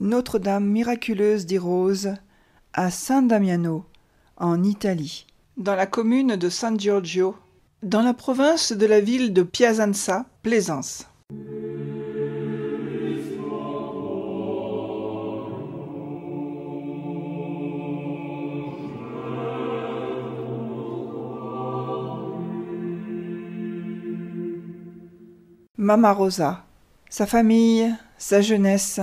Notre-Dame miraculeuse des Roses à San Damiano, en Italie, dans la commune de San Giorgio, dans la province de la ville de Piacenza, Plaisance. Mama Rosa, sa famille, sa jeunesse,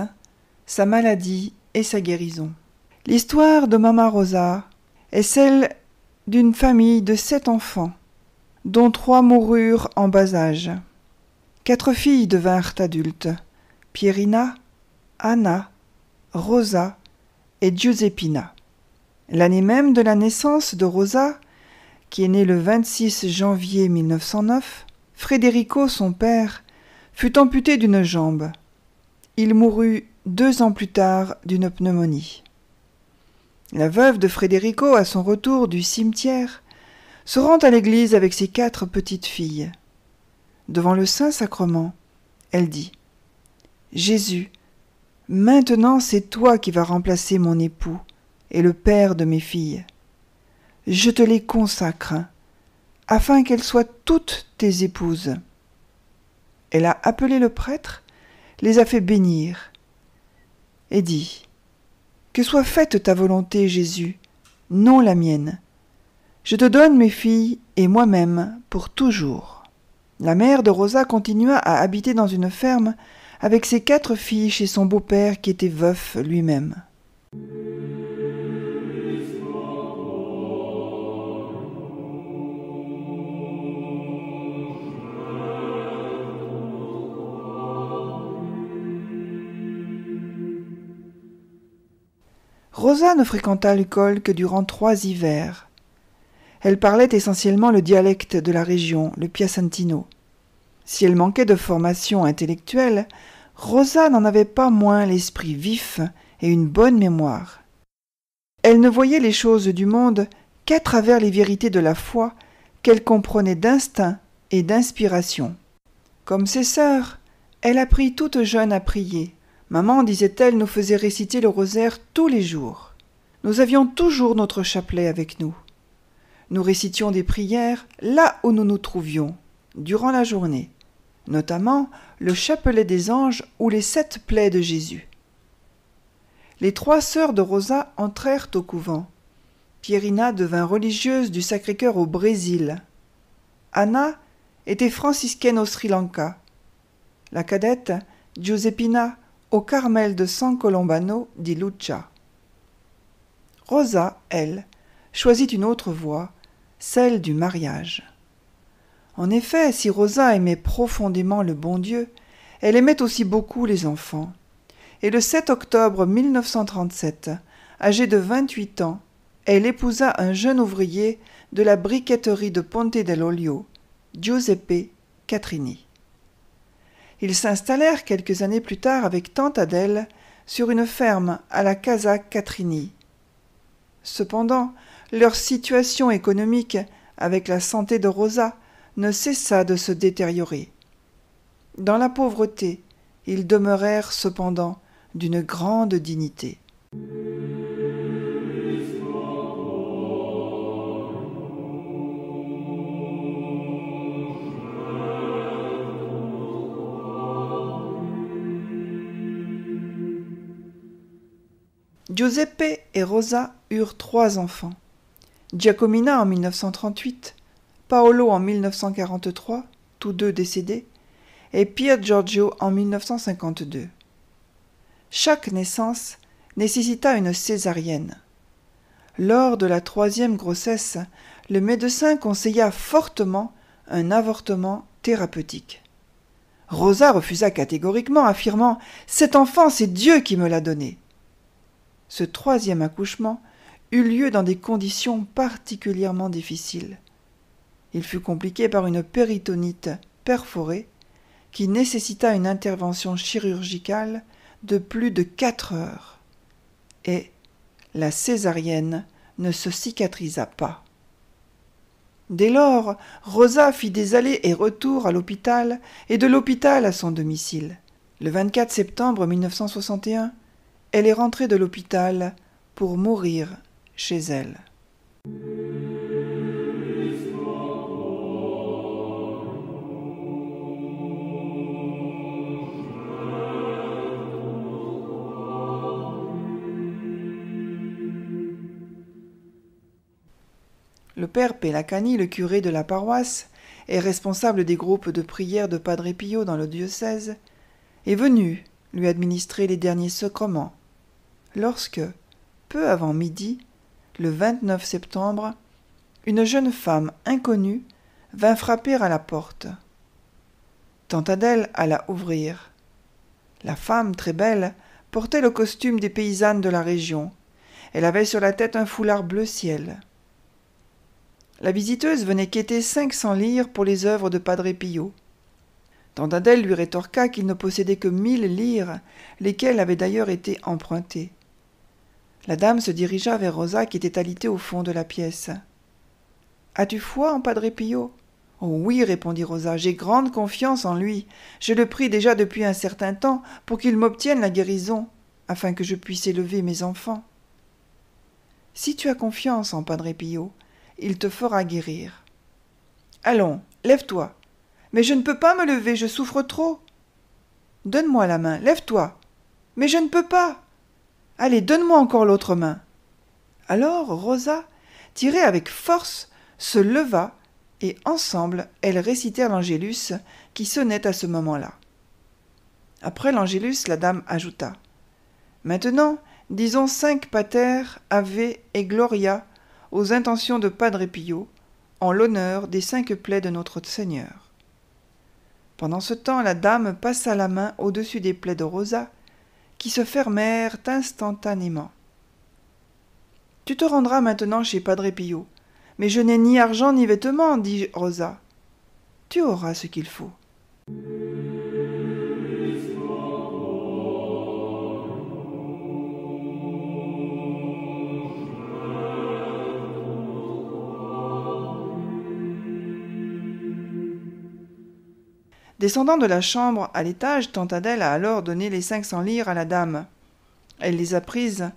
sa maladie et sa guérison. L'histoire de Mama Rosa est celle d'une famille de 7 enfants, dont 3 moururent en bas âge. 4 filles devinrent adultes, Pierina, Anna, Rosa et Giuseppina. L'année même de la naissance de Rosa, qui est née le 26 janvier 1909, Federico, son père, fut amputé d'une jambe. Il mourut 2 ans plus tard d'une pneumonie. La veuve de Federico, à son retour du cimetière, se rend à l'église avec ses 4 petites filles. Devant le Saint-Sacrement, elle dit « Jésus, maintenant c'est toi qui vas remplacer mon époux et le père de mes filles. Je te les consacre, afin qu'elles soient toutes tes épouses. » Elle a appelé le prêtre, les a fait bénir, et dit « Que soit faite ta volonté, Jésus, non la mienne. Je te donne mes filles et moi-même pour toujours. » La mère de Rosa continua à habiter dans une ferme avec ses 4 filles chez son beau-père qui était veuf lui-même. Rosa ne fréquenta l'école que durant 3 hivers. Elle parlait essentiellement le dialecte de la région, le piacentino. Si elle manquait de formation intellectuelle, Rosa n'en avait pas moins l'esprit vif et une bonne mémoire. Elle ne voyait les choses du monde qu'à travers les vérités de la foi qu'elle comprenait d'instinct et d'inspiration. Comme ses sœurs, elle apprit toute jeune à prier. Maman, disait-elle, nous faisait réciter le rosaire tous les jours. Nous avions toujours notre chapelet avec nous. Nous récitions des prières là où nous nous trouvions, durant la journée, notamment le chapelet des anges ou les 7 plaies de Jésus. Les 3 sœurs de Rosa entrèrent au couvent. Pierina devint religieuse du Sacré-Cœur au Brésil. Anna était franciscaine au Sri Lanka. La cadette, Giuseppina, au Carmel de San Colombano di Lucca. Rosa, elle, choisit une autre voie, celle du mariage. En effet, si Rosa aimait profondément le bon Dieu, elle aimait aussi beaucoup les enfants. Et le 7 octobre 1937, âgée de 28 ans, elle épousa un jeune ouvrier de la briqueterie de Ponte dell'Olio, Giuseppe Catrini. Ils s'installèrent quelques années plus tard avec tante Adèle sur une ferme à la Casa Catrini. Cependant, leur situation économique, avec la santé de Rosa, ne cessa de se détériorer. Dans la pauvreté, ils demeurèrent cependant d'une grande dignité. Giuseppe et Rosa eurent 3 enfants. Giacomina en 1938, Paolo en 1943, tous 2 décédés, et Pier Giorgio en 1952. Chaque naissance nécessita une césarienne. Lors de la 3e grossesse, le médecin conseilla fortement un avortement thérapeutique. Rosa refusa catégoriquement, affirmant « Cet enfant, c'est Dieu qui me l'a donné ». Ce 3e accouchement eut lieu dans des conditions particulièrement difficiles. Il fut compliqué par une péritonite perforée qui nécessita une intervention chirurgicale de plus de 4 heures. Et la césarienne ne se cicatrisa pas. Dès lors, Rosa fit des allers et retours à l'hôpital et de l'hôpital à son domicile. Le 24 septembre 1961, elle est rentrée de l'hôpital pour mourir chez elle. Le père Pelacani, le curé de la paroisse et responsable des groupes de prière de Padre Pio dans le diocèse, est venu lui administrer les derniers sacrements, lorsque, peu avant midi, le 29 septembre, une jeune femme inconnue vint frapper à la porte. Tante Adèle alla ouvrir. La femme, très belle, portait le costume des paysannes de la région. Elle avait sur la tête un foulard bleu ciel. La visiteuse venait quêter 500 lire pour les œuvres de Padre Pio. Tante Adèle lui rétorqua qu'il ne possédait que 1000 lire, lesquelles avaient d'ailleurs été empruntées. La dame se dirigea vers Rosa qui était alitée au fond de la pièce. « As-tu foi en Padre Pio ?»« Oh oui, répondit Rosa, j'ai grande confiance en lui. Je le prie déjà depuis un certain temps pour qu'il m'obtienne la guérison, afin que je puisse élever mes enfants. »« Si tu as confiance en Padre Pio, il te fera guérir. »« Allons, lève-toi. »« Mais je ne peux pas me lever, je souffre trop. »« Donne-moi la main, lève-toi. »« Mais je ne peux pas. »« Allez, donne-moi encore l'autre main. » Alors Rosa, tirée avec force, se leva et ensemble elles récitèrent l'Angélus qui sonnait à ce moment-là. Après l'Angélus, la dame ajouta : « Maintenant, disons 5 pater, ave et gloria aux intentions de Padre Pio, en l'honneur des 5 plaies de notre Seigneur. » Pendant ce temps, la dame passa la main au-dessus des plaies de Rosa, qui se fermèrent instantanément. « Tu te rendras maintenant chez Padre Pio, mais je n'ai ni argent ni vêtements, dit Rosa. Tu auras ce qu'il faut. » Descendant de la chambre à l'étage, tante Adèle a alors donné les 500 lire à la dame. Elle les a prises,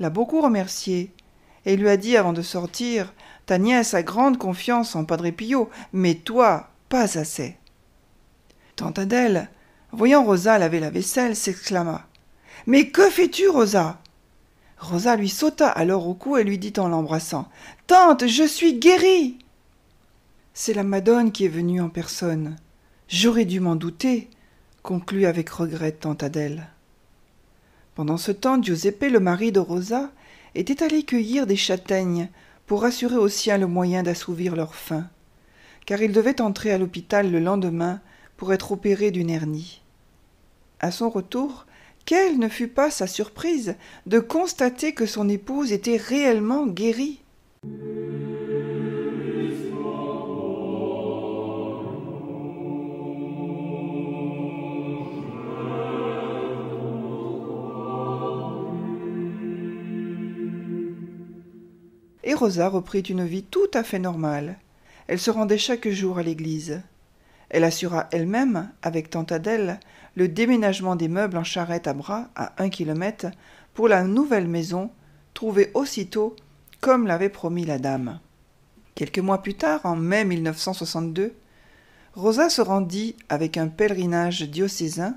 l'a beaucoup remerciée, et lui a dit avant de sortir : « Ta nièce a grande confiance en Padre Pio, mais toi, pas assez. » Tante Adèle, voyant Rosa laver la vaisselle, s'exclama : « Mais que fais-tu, Rosa ?» Rosa lui sauta alors au cou et lui dit en l'embrassant : « Tante, je suis guérie !»« C'est la Madone qui est venue en personne. J'aurais dû m'en douter, » conclut avec regret tante Adèle. Pendant ce temps, Giuseppe, le mari de Rosa, était allé cueillir des châtaignes pour assurer aux siens le moyen d'assouvir leur faim, car il devait entrer à l'hôpital le lendemain pour être opéré d'une hernie. À son retour, quelle ne fut pas sa surprise de constater que son épouse était réellement guérie. Et Rosa reprit une vie tout à fait normale. Elle se rendait chaque jour à l'église. Elle assura elle-même, avec tante Adèle, le déménagement des meubles en charrette à bras à 1 kilomètre pour la nouvelle maison, trouvée aussitôt, comme l'avait promis la dame. Quelques mois plus tard, en mai 1962, Rosa se rendit avec un pèlerinage diocésain,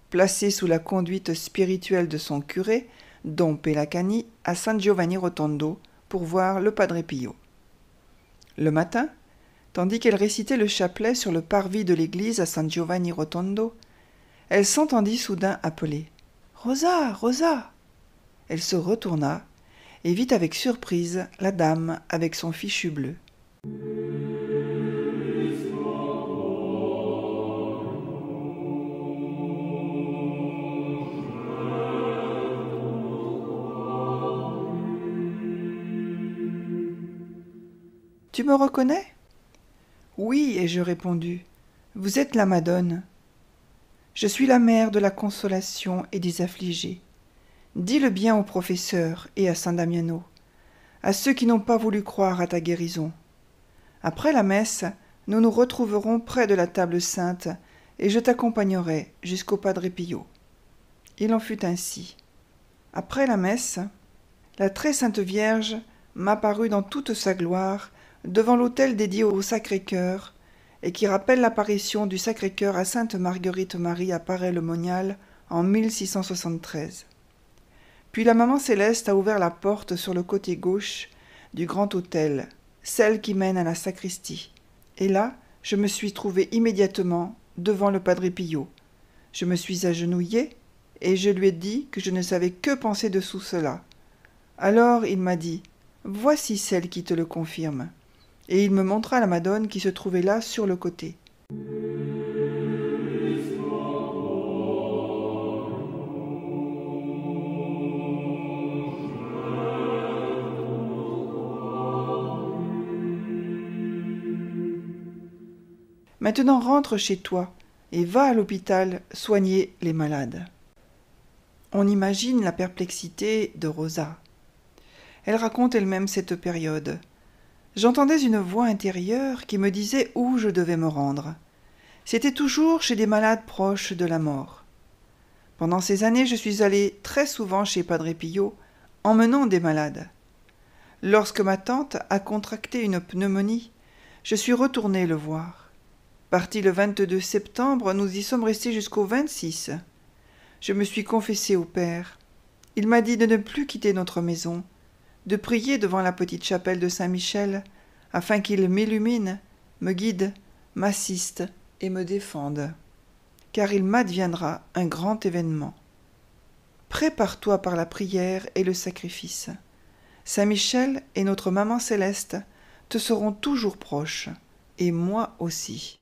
placé sous la conduite spirituelle de son curé, Don Pelacani, à San Giovanni Rotondo, pour voir le Padre Pio. Le matin, tandis qu'elle récitait le chapelet sur le parvis de l'église à San Giovanni Rotondo, elle s'entendit soudain appeler « Rosa, Rosa !» Elle se retourna et vit avec surprise la dame avec son fichu bleu. « Tu me reconnais ?» ?»« Oui, ai-je répondu. Vous êtes la Madone. Je suis la mère de la consolation et des affligés. Dis-le bien au professeur et à San Damiano, à ceux qui n'ont pas voulu croire à ta guérison. Après la messe, nous nous retrouverons près de la table sainte et je t'accompagnerai jusqu'au Padre Pio. » Il en fut ainsi. Après la messe, la très sainte Vierge m'apparut dans toute sa gloire devant l'autel dédié au Sacré-Cœur et qui rappelle l'apparition du Sacré-Cœur à sainte Marguerite Marie à Paray-le-Monial en 1673. Puis la Maman Céleste a ouvert la porte sur le côté gauche du grand autel, celle qui mène à la sacristie. Et là, je me suis trouvée immédiatement devant le Padre Pio. Je me suis agenouillée et je lui ai dit que je ne savais que penser de tout cela. Alors il m'a dit « Voici celle qui te le confirme ». Et il me montra la Madone qui se trouvait là sur le côté. Maintenant rentre chez toi et va à l'hôpital soigner les malades. On imagine la perplexité de Rosa. Elle raconte elle-même cette période. J'entendais une voix intérieure qui me disait où je devais me rendre. C'était toujours chez des malades proches de la mort. Pendant ces années, je suis allée très souvent chez Padre Pio, emmenant des malades. Lorsque ma tante a contracté une pneumonie, je suis retournée le voir. Parti le 22 septembre, nous y sommes restés jusqu'au 26. Je me suis confessée au Père. Il m'a dit de ne plus quitter notre maison, de prier devant la petite chapelle de Saint-Michel, afin qu'il m'illumine, me guide, m'assiste et me défende. Car il m'adviendra un grand événement. Prépare-toi par la prière et le sacrifice. Saint-Michel et notre Maman Céleste te seront toujours proches, et moi aussi.